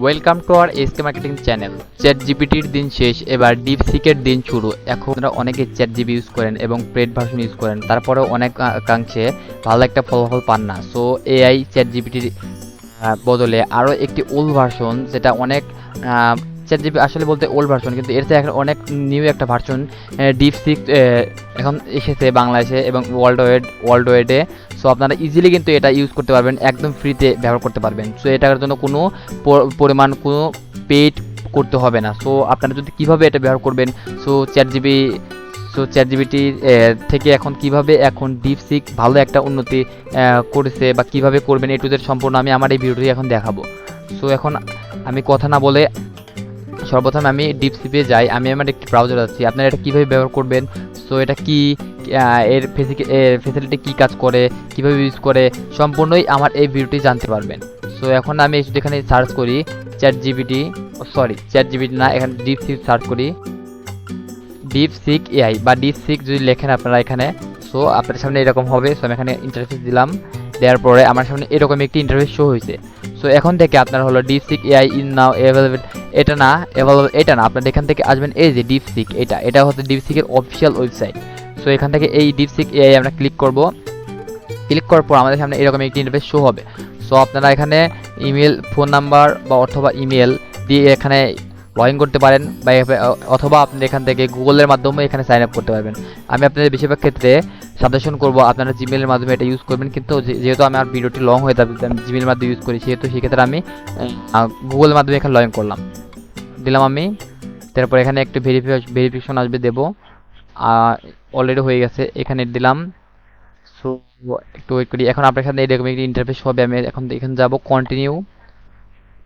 Welcome to our SK marketing channel. Chat জিপিটির দিন শেষ, এবার ডিপসিকের দিন শুরু। এখন আপনারা অনেকে চ্যাট জিপি ইউজ করেন এবং পেড ভার্সন ইউজ করেন, তারপরেও অনেকাংশে ভালো একটা ফলাফল পান না। সো এআই চ্যাট জিপিটির বদলে আরও একটি ওল্ড ভার্সন, যেটা অনেক চ্যাট জিপি আসলে বলতে ওল্ড ভার্সন, কিন্তু এর থেকে এখন অনেক নিউ একটা ভার্সন ডিপসিক এখন এসেছে বাংলাদেশে এবং ওয়ার্ল্ড ওয়াইডে। সো আপনারা ইজিলি কিন্তু এটা ইউজ করতে পারবেন, একদম ফ্রিতে ব্যবহার করতে পারবেন। সো এটার জন্য কোনো পরিমাণ কোনো পেড করতে হবে না। সো আপনারা যদি কীভাবে এটা ব্যবহার করবেন, চ্যাট জিপিটি থেকে এখন কিভাবে এখন ডিপসিক ভালো একটা উন্নতি করেছে বা কিভাবে করবেন এ টু জেড সম্পূর্ণ আমি আমার এই ভিডিওটি এখন দেখাবো। সো এখন আমি কথা না বলে সর্বপ্রথম আমি ডিপসিপে যাই। আমি আমার একটি ব্রাউজার আছি, আপনারা এটা কীভাবে ব্যবহার করবেন, সো এটা কি এর ফেসিলিটি কী কাজ করে, কীভাবে ইউজ করে, সম্পূর্ণই আমার এই ভিডিওটি জানতে পারবেন। সো এখন আমি এখানে সার্চ করি চ্যাট জিপিটি না, এখানে ডিপসিক সার্চ করি, ডিপসিক এআই বা ডিপসিক যদি লেখেন আপনারা এখানে, সো আপনার সামনে এরকম হবে। সো আমি এখানে ইন্টারফেস দিলাম, দেওয়ার পরে আমার সামনে এরকম একটি ইন্টারফেস শো হয়েছে। সো এখন থেকে আপনার হলো DeepSeek AI in now available, এটা না আপনার এখান থেকে আসবেন এই যে ডিপসিক, এটা হচ্ছে ডিপসিকের অফিসিয়াল ওয়েবসাইট। সো এখান থেকে এই ডিপসিক এআই আমরা ক্লিক করব। ক্লিক করার পর আমাদের সামনে এরকম একটি ইন্টারফেস শো হবে। সো আপনারা এখানে ইমেল, ফোন নাম্বার বা অথবা ইমেল দিয়ে এখানে লগ ইন করতে পারেন, বা অথবা আপনি এখান থেকে গুগলের মাধ্যমে এখানে সাইন আপ করতে পারবেন। আমি আপনাদের বেশিরভাগ ক্ষেত্রে সাজেশন করবো আপনারা জিমেলের মাধ্যমে এটা ইউজ করবেন, কিন্তু যেহেতু আমার ভিডিওটি লং হয়ে যাবে, আমি জিমেলের মাধ্যমে ইউজ করি, সেহেতু সেক্ষেত্রে আমি গুগলের মাধ্যমে এখানে লগ ইন করলাম, দিলাম আমি। তারপর এখানে একটু ভেরিফিকেশন আসবে, দেবো। অলরেডি হয়ে গেছে, এখানে দিলাম। সো একটু ওয়েট করি। এখন আপনার এখানে এরকম একটি ইন্টারফেস হবে। আমি এখন এখানে যাব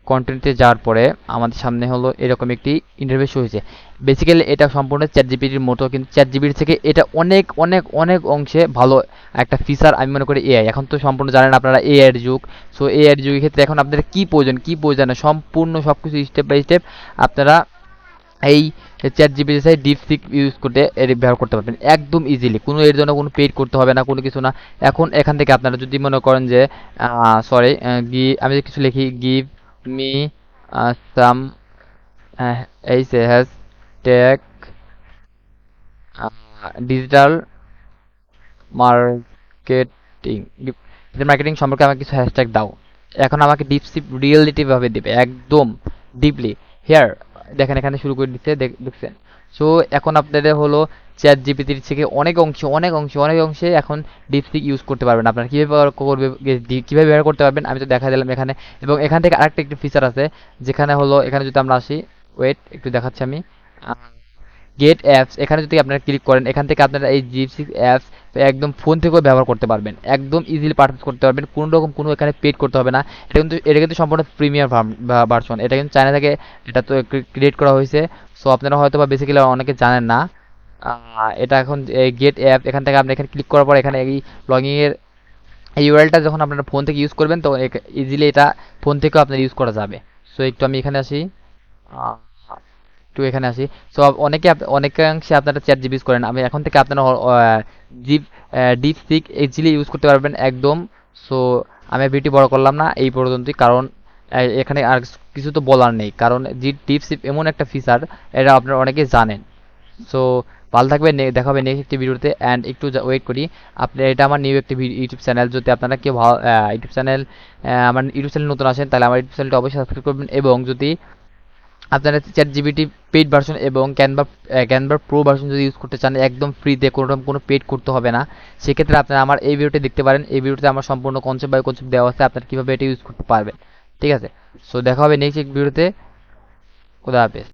কন্টিনিউতে যাওয়ার পরে আমাদের সামনে হলো এরকম একটি ইন্টারফেস হয়েছে। বেসিক্যালি এটা সম্পূর্ণ চ্যাট জিপিটির মতো, কিন্তু চ্যাট জিপিটি থেকে এটা অনেক অনেক অনেক অংশে ভালো একটা ফিচার আমি মনে করি এআই। এখন তো সম্পূর্ণ জানেন আপনারা এআই এর যুগ। সো এআই এর যুগের ক্ষেত্রে এখন আপনাদের কী প্রয়োজন না, সম্পূর্ণ সব কিছু স্টেপ বাই স্টেপ আপনারা এই চ্যাট জিপিটি সাই ডিপসিক ইউজ করতে এর ব্যবহার করতে পারবেন একদম ইজিলি। কোনো এর জন্য কোনো পেড করতে হবে না, কোনো কিছু না। এখন এখান থেকে আপনারা যদি মনে করেন যে আমি কিছু লিখি, গিভ মি সাম এই হ্যাশট্যাগ ডিজিটাল মার্কেটিং মার্কেটিং সম্পর্কে আমাকে কিছু হ্যাশট্যাগ দাও। এখন আমাকে ডিপসিপ রিয়েলিটি ভাবে দেবে একদম ডিপলি। হেয়ার দেখেন এখানে শুরু করে দিচ্ছে, দেখছেন। সো এখন আপনাদের হলো চ্যাট জিপিটির থেকে অনেক অংশে এখন ডিপসিক ইউজ করতে পারবেন। আপনারা কীভাবে ব্যবহার করতে পারবেন আমি তো দেখা দিলাম এখানে। এবং এখান থেকে আরেকটা একটি ফিচার আছে, যেখানে হলো এখানে যদি আমরা আসি, ওয়েট একটু দেখাচ্ছি আমি, গেট অ্যাপস, এখানে যদি আপনারা ক্লিক করেন, এখান থেকে আপনারা এই জিপসিক অ্যাপস একদম ফোন থেকেও ব্যবহার করতে পারবেন, একদম ইজিলি পারচেজ করতে পারবেন, কোনো এখানে পেড করতে হবে না। এটা কিন্তু সম্পূর্ণ প্রিমিয়ার ভার্সন, এটা কিন্তু চায়না থেকে এটা তো ক্রিয়েট করা হয়েছে। সো আপনারা হয়তো বা বেসিক্যালি অনেকে জানেন না। এটা এখন গেট অ্যাপ, এখান থেকে আপনি এখানে ক্লিক করার পর এখানে এই লগইনের এই ইউআরএলটা যখন আপনারা ফোন থেকে ইউজ করবেন, তো ইজিলি এটা ফোন থেকেও আপনার ইউজ করা যাবে। সো একটু আমি এখানে আসি, সো অনেকাংশে আপনারা চ্যাট জিপি ইউজ করেন, আমি এখন থেকে আপনারা ডিপসিক ইজিলি ইউজ করতে পারবেন একদম। সো আমি ভিডিওটি বড় করলাম না এই পর্যন্তই, কারণ এখানে আর কিছু তো বলার নেই, কারণ ডিপসিক এমন একটা ফিচার, এটা আপনারা অনেকেই জানেন। সো ভালো থাকবেন, দেখা হবে নেক্সট একটি ভিডিওতে। অ্যান্ড একটু ওয়েট করি, এটা আমার নিউ একটি ইউটিউব চ্যানেল, যদি আপনারা কেউ আমার ইউটিউব চ্যানেল নতুন আসেন, তাহলে আমার ইউটিউব চ্যানেলটা অবশ্যই সাবস্ক্রাইব করবেন। এবং যদি আপনারা চ্যাট জিপিটি পেইড ভার্সন এবং ক্যানভা প্রো ভার্সন যদি ইউজ করতে চান একদম ফ্রিতে, কোনো পেইড করতে হবে না, সেক্ষেত্রে আপনারা আমার এই ভিডিওটি দেখতে পারেন। এই ভিডিওতে আমার সম্পূর্ণ কনসেপ্ট বাই কনসেপ্ট দেওয়া আছে, আপনারা কীভাবে এটা ইউজ করতে পারবেন। ঠিক আছে, সো দেখা হবে নেক্সট ভিডিওতে। খুদা হাফেজ।